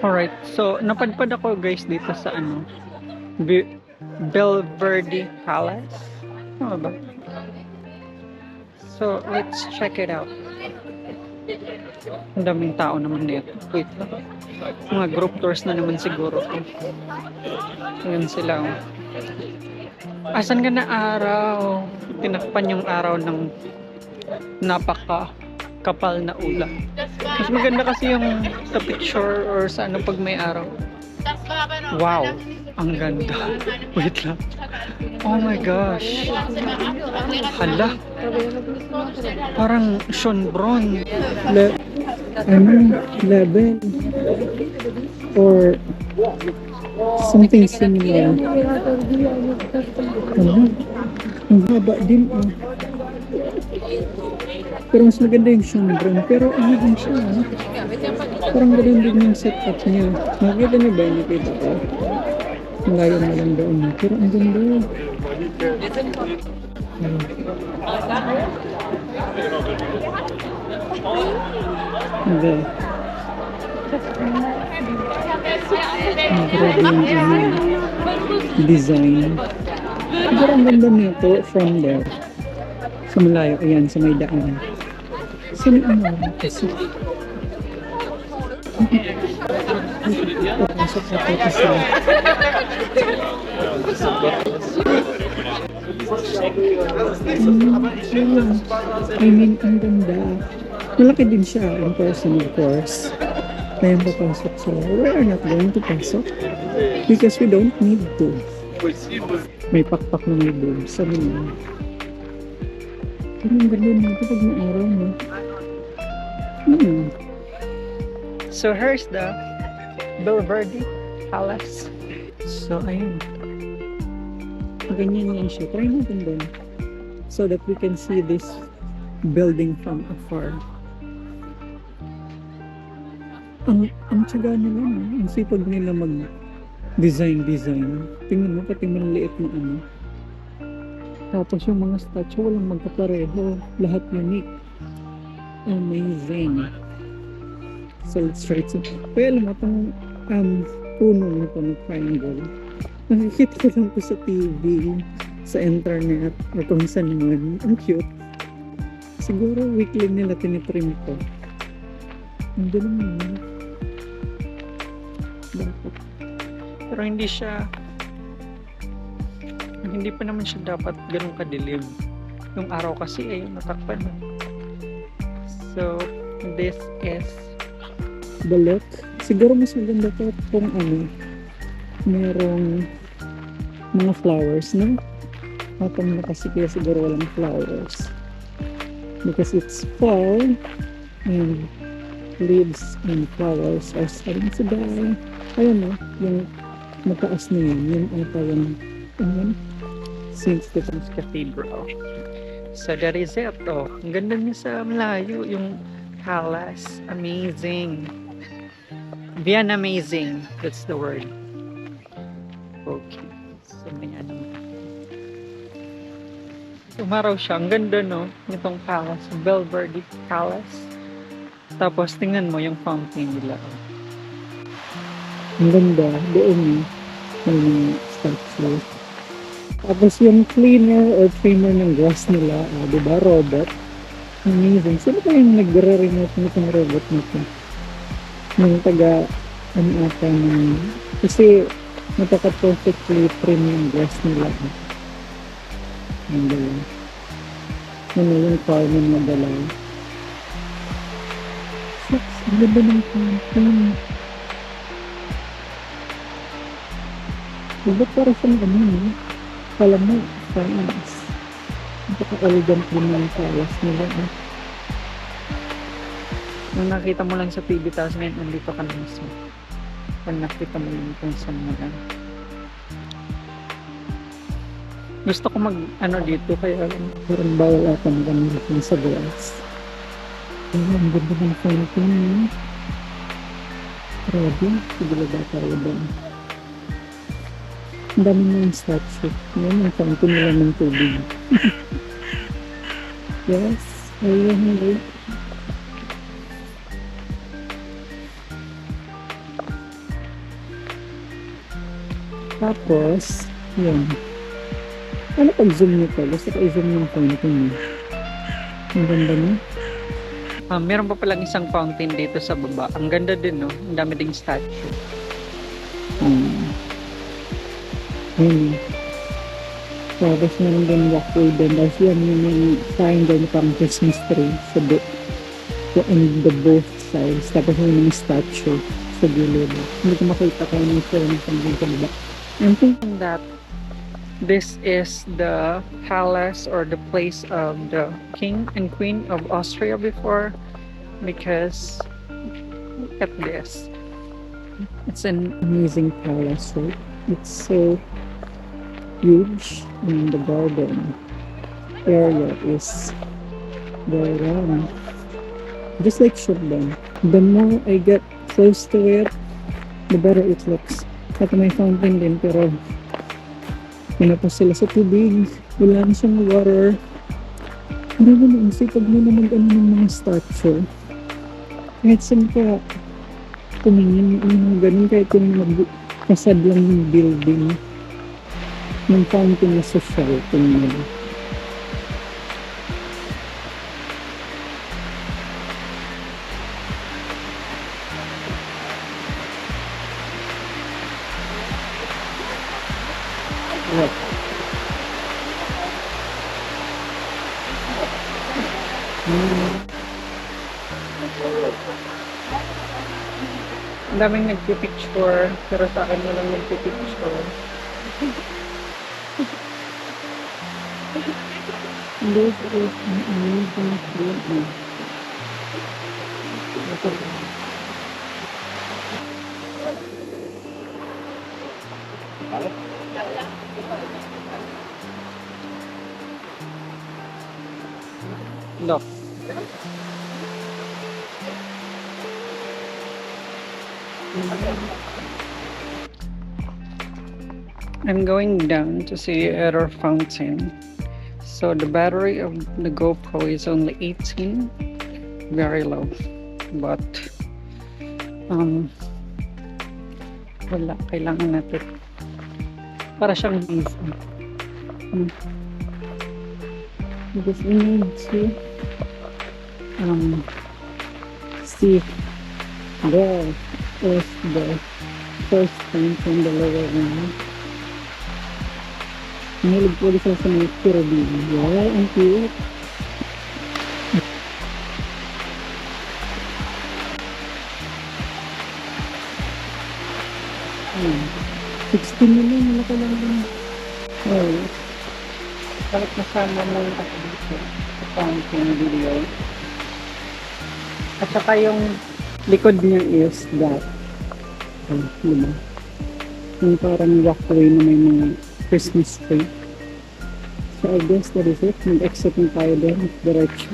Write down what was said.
Alright, so napadpad ako guys dito sa ano, Belverde Palace. Ano ba? So, let's check it out. Ang daming tao naman dito. Wait lang. Mga group tours na naman siguro. Ayan sila. Oh. Asan ka na araw? Tinakpan yung araw ng napaka kapal na ulan. Mas maganda kasi yung sa picture or sa ano pag may araw. Wow, ang ganda. Wait lang. Oh my gosh. Hala. Parang Schönbrunn. Level. Or something similar. Ang haba din. Pero mas maganda yung Schönbrunn. Pero ano din siya? Parang ganun din yung setup niya. Nakikita niyo ba yung nakita ko? Malayo na lang doon. Pero ang ganda. Okay. Ang grabe yung design. Pero ang ganda nito from there. Sa malayo, ayan, sa may daan. Saan ano? Kasi papasok na ito sila. I mean, ang ganda. Malaki din siya in person, of course. Kaya papasok sila. We are not going to pasok because we don't need to. May pakpak ng libog. Sabi niya. Pero ang ganda nito pag may araw, no? So here's the Belvedere Palace. So ayun. Ganyan yan siya. Try natin din. So that we can see this building from afar. Ang tsaga nila, no? Ang sipag nila mag-design. Tingnan mo, pati maliliit na ano. Tapos yung mga statue, walang magkapareho. Lahat unique. Amazing. So let's try to... Kaya alam mo, itong puno nito ng triangle. Nakikita ko lang po sa TV, sa internet, or kung saan man. Ang cute. Siguro weekly nila tinitrim ko. Ang galing naman. Dapat. Pero hindi siya... Hindi pa naman siya dapat ganun kadilim. Yung araw kasi ay natakpan. So, this is the look. Siguro mas maganda to kung ano, merong mga flowers, no? Autumn na kasi kaya siguro walang flowers. Because it's fall and leaves and flowers are starting to die. Ayun, no? Yung mataas na yun. Yung ata yung St. Stephen's Cathedral. So that is it. Oh, ang ganda niya sa malayo. Yung palace. Amazing. Vienna amazing. That's the word. Okay. So may ano. Umaraw siya. Ang ganda, no? Itong palace. Belvedere Palace. Tapos tingnan mo yung fountain nila. Ang ganda. Doon may statue. Tapos yung cleaner or trimmer ng grass nila, diba, robot? Amazing. Sino pa yung nagre-remote nitong robot nito? Yung taga, ano ata ng... Kasi, napaka-perfectly trim yung grass nila. Ang dalaw. Ano yung car na nadalaw. Shucks, ang ganda ng fountain. Diba para sa ano, no? Alam mo, science. Napaka-elegant din yung palace nila. Nung nakita mo lang sa TV, tapos ngayon nandito ka na mismo. Pag nakita mo lang kung saan mo lang. Gusto ko ano dito, kaya parang bawal ata magamitin sa glass. Ay, ang ganda ng fountain. Grabe, siguro ba tayo ba? Ang dami na yung statue. Yan, ang fountain nila ng tubig. Yes, ayun. Tapos, yun. Ano pag zoom nito? Gusto ko i-zoom yung fountain mo. Ang ganda mo. Meron pa palang isang fountain dito sa baba. Ang ganda din, no? Ang dami ding statue. Ayun. Tapos meron din walkway din. Tapos yan yung sign din pang Christmas tree sa on the both sides. Tapos yun yung statue sa gilid. Hindi ko makita kung yung film sa baba. I'm thinking that this is the palace or the place of the king and queen of Austria before, because look at this. It's an amazing palace, right? It's so huge, and the garden area is very long, just like Shurban. The more I get close to it, the better it looks. At may fountain din, pero pinapos sila sa tubig, wala na siyang water. Hindi mo naman, sipag mo na mag-ano ng mga statue. Kahit saan ka tumingin yung ganun, kahit yung mag-fasad lang yung building, yung fountain na social, tumingin. What? Ang daming nagpipicture, pero sa akin walang nagpipicture. This is an amazing building. Look. I'm going down to see the other fountain. So the battery of the GoPro is only 18, very low. But wala, kailangan natin. Para siyang easy. Because we need to see there is the first point from the lower one. Mahilig po dito sa mga pyramid. Wow, ang cute. 16 million, wala ka lang din. Oh, bakit nasama mo yung ako dito sa fountain video? At saka yung likod niya is that. Diba? Yung parang walkway na may mga Christmas tree. So I guess that is it. Mag-exit na tayo doon. Diretso.